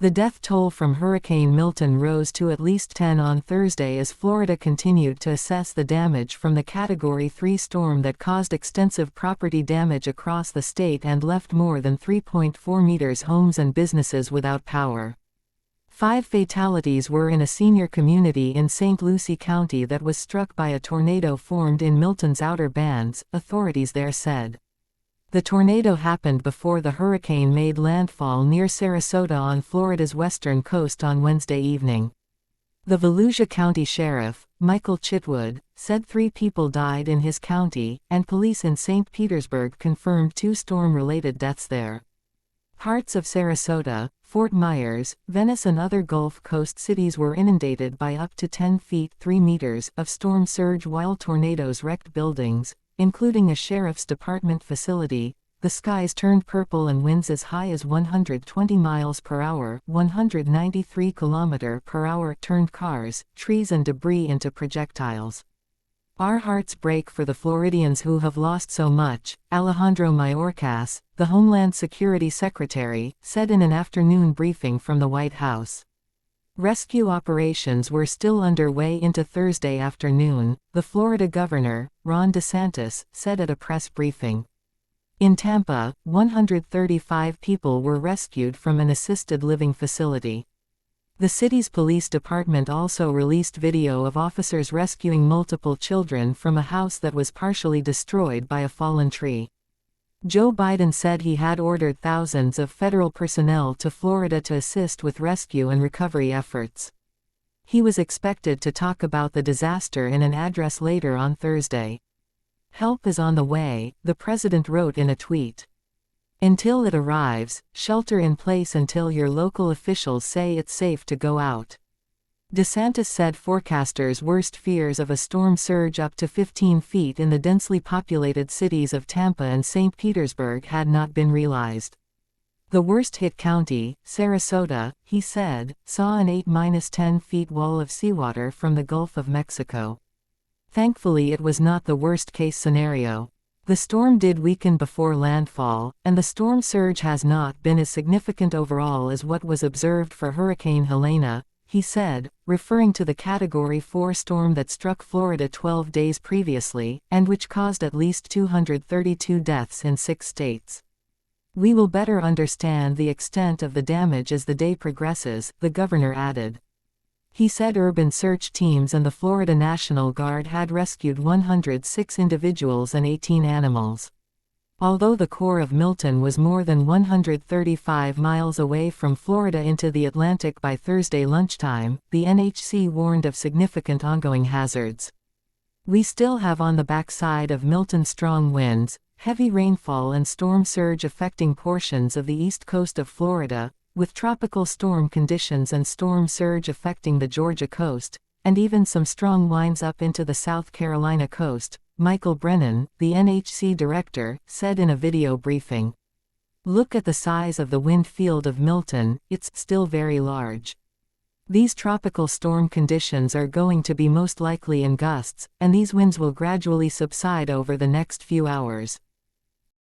The death toll from Hurricane Milton rose to at least 10 on Thursday as Florida continued to assess the damage from the Category 3 storm that caused extensive property damage across the state and left more than 3.4 million homes and businesses without power. 5 fatalities were in a senior community in St Lucie County that was struck by a tornado formed in Milton's outer bands, authorities there said. The tornado happened before the hurricane made landfall near Sarasota on Florida's western coast on Wednesday evening. The Volusia County Sheriff, Michael Chitwood, said 3 people died in his county, and police in St Petersburg confirmed 2 storm-related deaths there. Parts of Sarasota, Fort Myers, Venice and other Gulf Coast cities were inundated by up to 10 feet (3 meters) of storm surge while tornadoes wrecked buildings, including a sheriff's department facility. The skies turned purple and winds as high as 120 miles per hour, 193 km/h turned cars, trees and debris into projectiles. Our hearts break for the Floridians who have lost so much, Alejandro Mayorkas, the Homeland Security Secretary, said in an afternoon briefing from the White House. Rescue operations were still underway into Thursday afternoon, the Florida governor, Ron DeSantis, said at a press briefing. In Tampa, 135 people were rescued from an assisted living facility. The city's police department also released video of officers rescuing multiple children from a house that was partially destroyed by a fallen tree. Joe Biden said he had ordered thousands of federal personnel to Florida to assist with rescue and recovery efforts. He was expected to talk about the disaster in an address later on Thursday. "Help is on the way," the president wrote in a tweet. "Until it arrives, shelter in place until your local officials say it's safe to go out." DeSantis said forecasters' worst fears of a storm surge up to 15 feet in the densely populated cities of Tampa and St. Petersburg had not been realized. The worst-hit county, Sarasota, he said, saw an 8-10 feet wall of seawater from the Gulf of Mexico. Thankfully it was not the worst-case scenario. The storm did weaken before landfall, and the storm surge has not been as significant overall as what was observed for Hurricane Helene, he said, referring to the Category 4 storm that struck Florida 12 days previously, and which caused at least 232 deaths in 6 states. "We will better understand the extent of the damage as the day progresses," the governor added. He said urban search teams and the Florida National Guard had rescued 106 individuals and 18 animals. Although the core of Milton was more than 135 miles away from Florida into the Atlantic by Thursday lunchtime, the NHC warned of significant ongoing hazards. "We still have on the backside of Milton strong winds, heavy rainfall and storm surge affecting portions of the east coast of Florida, with tropical storm conditions and storm surge affecting the Georgia coast, and even some strong winds up into the South Carolina coast," Michael Brennan, the NHC director, said in a video briefing. "Look at the size of the wind field of Milton, it's still very large. These tropical storm conditions are going to be most likely in gusts, and these winds will gradually subside over the next few hours."